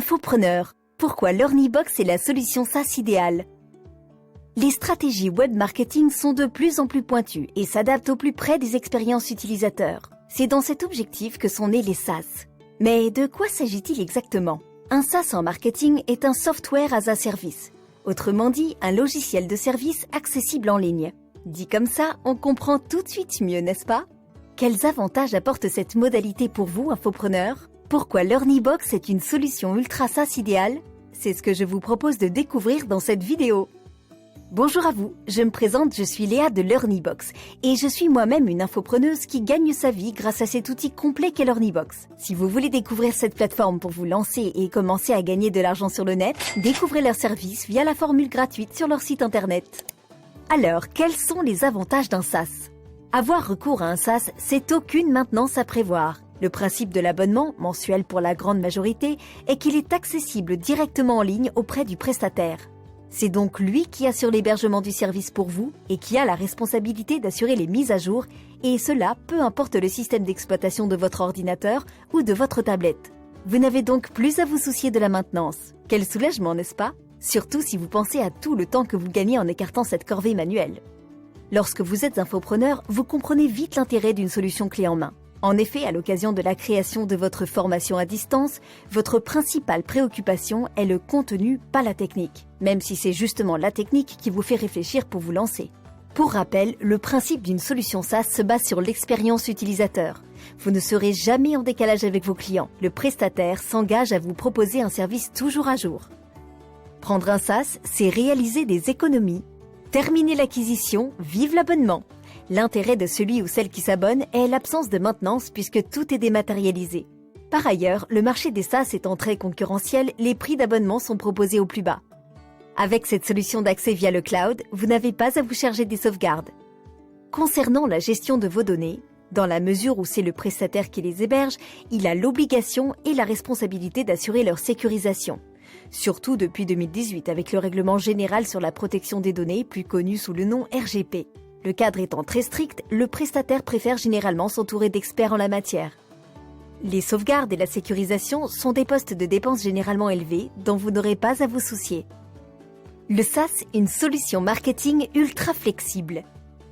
Infopreneur, pourquoi LearnyBox est la solution SaaS idéale? Les stratégies web marketing sont de plus en plus pointues et s'adaptent au plus près des expériences utilisateurs. C'est dans cet objectif que sont nés les SaaS. Mais de quoi s'agit-il exactement? Un SaaS en marketing est un software as a service. Autrement dit, un logiciel de service accessible en ligne. Dit comme ça, on comprend tout de suite mieux, n'est-ce pas? Quels avantages apporte cette modalité pour vous, infopreneur? Pourquoi LearnyBox est une solution ultra SaaS idéale? C'est ce que je vous propose de découvrir dans cette vidéo. Bonjour à vous, je me présente, je suis Léa de LearnyBox et je suis moi-même une infopreneuse qui gagne sa vie grâce à cet outil complet qu'est LearnyBox. Si vous voulez découvrir cette plateforme pour vous lancer et commencer à gagner de l'argent sur le net, découvrez leurs services via la formule gratuite sur leur site internet. Alors, quels sont les avantages d'un SaaS? Avoir recours à un SaaS, c'est aucune maintenance à prévoir. Le principe de l'abonnement, mensuel pour la grande majorité, est qu'il est accessible directement en ligne auprès du prestataire. C'est donc lui qui assure l'hébergement du service pour vous et qui a la responsabilité d'assurer les mises à jour, et cela peu importe le système d'exploitation de votre ordinateur ou de votre tablette. Vous n'avez donc plus à vous soucier de la maintenance. Quel soulagement, n'est-ce pas? Surtout si vous pensez à tout le temps que vous gagnez en écartant cette corvée manuelle. Lorsque vous êtes infopreneur, vous comprenez vite l'intérêt d'une solution clé en main. En effet, à l'occasion de la création de votre formation à distance, votre principale préoccupation est le contenu, pas la technique, même si c'est justement la technique qui vous fait réfléchir pour vous lancer. Pour rappel, le principe d'une solution SaaS se base sur l'expérience utilisateur. Vous ne serez jamais en décalage avec vos clients. Le prestataire s'engage à vous proposer un service toujours à jour. Prendre un SaaS, c'est réaliser des économies. Terminer l'acquisition, vive l'abonnement. L'intérêt de celui ou celle qui s'abonne est l'absence de maintenance puisque tout est dématérialisé. Par ailleurs, le marché des SaaS étant très concurrentiel, les prix d'abonnement sont proposés au plus bas. Avec cette solution d'accès via le cloud, vous n'avez pas à vous charger des sauvegardes. Concernant la gestion de vos données, dans la mesure où c'est le prestataire qui les héberge, il a l'obligation et la responsabilité d'assurer leur sécurisation. Surtout depuis 2018 avec le règlement général sur la protection des données, plus connu sous le nom RGP. Le cadre étant très strict, le prestataire préfère généralement s'entourer d'experts en la matière. Les sauvegardes et la sécurisation sont des postes de dépenses généralement élevés dont vous n'aurez pas à vous soucier. Le SaaS est une solution marketing ultra flexible.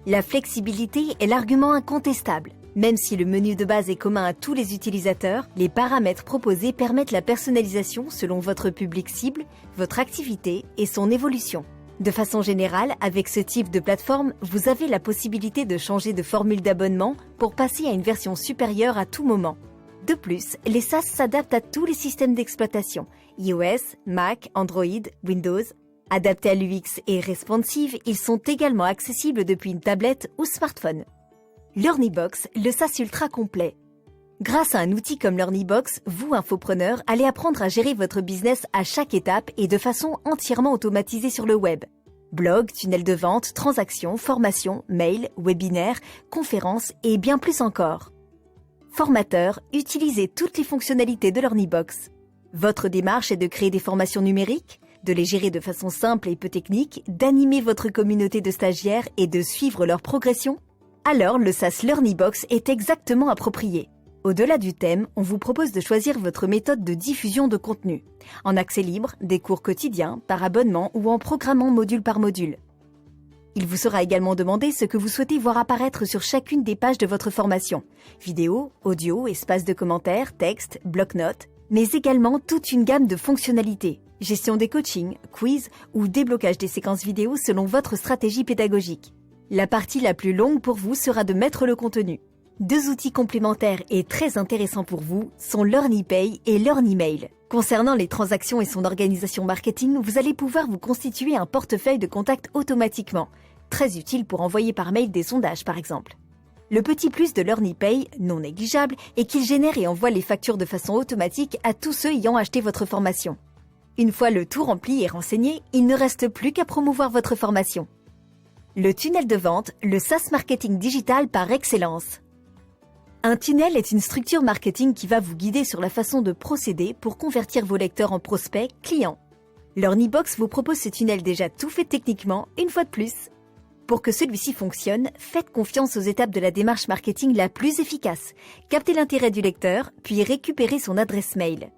La flexibilité est l'argument incontestable. Même si le menu de base est commun à tous les utilisateurs, les paramètres proposés permettent la personnalisation selon votre public cible, votre activité et son évolution. De façon générale, avec ce type de plateforme, vous avez la possibilité de changer de formule d'abonnement pour passer à une version supérieure à tout moment. De plus, les SaaS s'adaptent à tous les systèmes d'exploitation, iOS, Mac, Android, Windows. Adaptés à l'UX et responsive, ils sont également accessibles depuis une tablette ou smartphone. LearnyBox, le SaaS ultra complet. Grâce à un outil comme LearnyBox, vous, infopreneur, allez apprendre à gérer votre business à chaque étape et de façon entièrement automatisée sur le web. Blog, tunnel de vente, transactions, formation, mail, webinaire, conférences et bien plus encore. Formateur, utilisez toutes les fonctionnalités de LearnyBox. Votre démarche est de créer des formations numériques, de les gérer de façon simple et peu technique, d'animer votre communauté de stagiaires et de suivre leur progression. Alors, le SaaS LearnyBox est exactement approprié. Au-delà du thème, on vous propose de choisir votre méthode de diffusion de contenu. En accès libre, des cours quotidiens, par abonnement ou en programmant module par module. Il vous sera également demandé ce que vous souhaitez voir apparaître sur chacune des pages de votre formation. Vidéo, audio, espace de commentaires, texte, bloc-notes, mais également toute une gamme de fonctionnalités. Gestion des coachings, quiz ou déblocage des séquences vidéo selon votre stratégie pédagogique. La partie la plus longue pour vous sera de mettre le contenu. Deux outils complémentaires et très intéressants pour vous sont LearnyPay et LearnyMail. Concernant les transactions et son organisation marketing, vous allez pouvoir vous constituer un portefeuille de contacts automatiquement, très utile pour envoyer par mail des sondages par exemple. Le petit plus de LearnyPay, non négligeable, est qu'il génère et envoie les factures de façon automatique à tous ceux ayant acheté votre formation. Une fois le tout rempli et renseigné, il ne reste plus qu'à promouvoir votre formation. Le tunnel de vente, le SaaS marketing digital par excellence. Un tunnel est une structure marketing qui va vous guider sur la façon de procéder pour convertir vos lecteurs en prospects, clients. LearnyBox vous propose ce tunnel déjà tout fait techniquement, une fois de plus. Pour que celui-ci fonctionne, faites confiance aux étapes de la démarche marketing la plus efficace. Captez l'intérêt du lecteur, puis récupérez son adresse mail.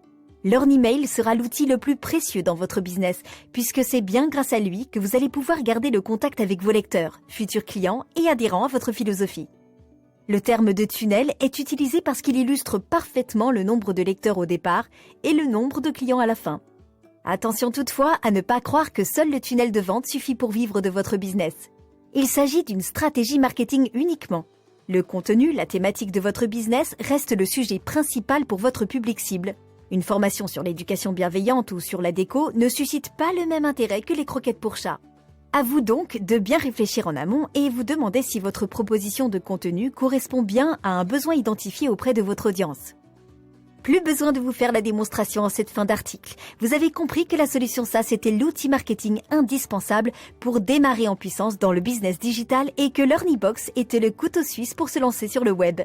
LearnyMail sera l'outil le plus précieux dans votre business, puisque c'est bien grâce à lui que vous allez pouvoir garder le contact avec vos lecteurs, futurs clients et adhérents à votre philosophie. Le terme de tunnel est utilisé parce qu'il illustre parfaitement le nombre de lecteurs au départ et le nombre de clients à la fin. Attention toutefois à ne pas croire que seul le tunnel de vente suffit pour vivre de votre business. Il s'agit d'une stratégie marketing uniquement. Le contenu, la thématique de votre business reste le sujet principal pour votre public cible. Une formation sur l'éducation bienveillante ou sur la déco ne suscite pas le même intérêt que les croquettes pour chat. À vous donc de bien réfléchir en amont et vous demander si votre proposition de contenu correspond bien à un besoin identifié auprès de votre audience. Plus besoin de vous faire la démonstration en cette fin d'article. Vous avez compris que la solution SaaS était l'outil marketing indispensable pour démarrer en puissance dans le business digital et que LearnyBox était le couteau suisse pour se lancer sur le web.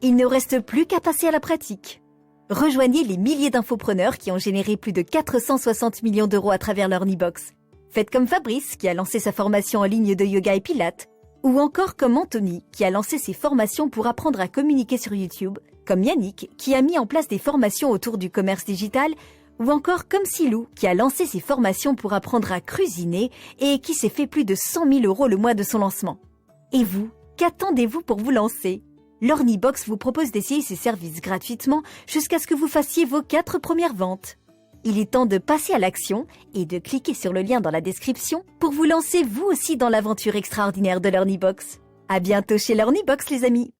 Il ne reste plus qu'à passer à la pratique. Rejoignez les milliers d'infopreneurs qui ont généré plus de 460 millions d'euros à travers LearnyBox. Faites comme Fabrice qui a lancé sa formation en ligne de yoga et pilates, ou encore comme Anthony qui a lancé ses formations pour apprendre à communiquer sur YouTube, comme Yannick qui a mis en place des formations autour du commerce digital, ou encore comme Silou qui a lancé ses formations pour apprendre à cuisiner et qui s'est fait plus de 100 000 euros le mois de son lancement. Et vous, qu'attendez-vous pour vous lancer ? LearnyBox vous propose d'essayer ses services gratuitement jusqu'à ce que vous fassiez vos 4 premières ventes. Il est temps de passer à l'action et de cliquer sur le lien dans la description pour vous lancer vous aussi dans l'aventure extraordinaire de LearnyBox. À bientôt chez LearnyBox les amis!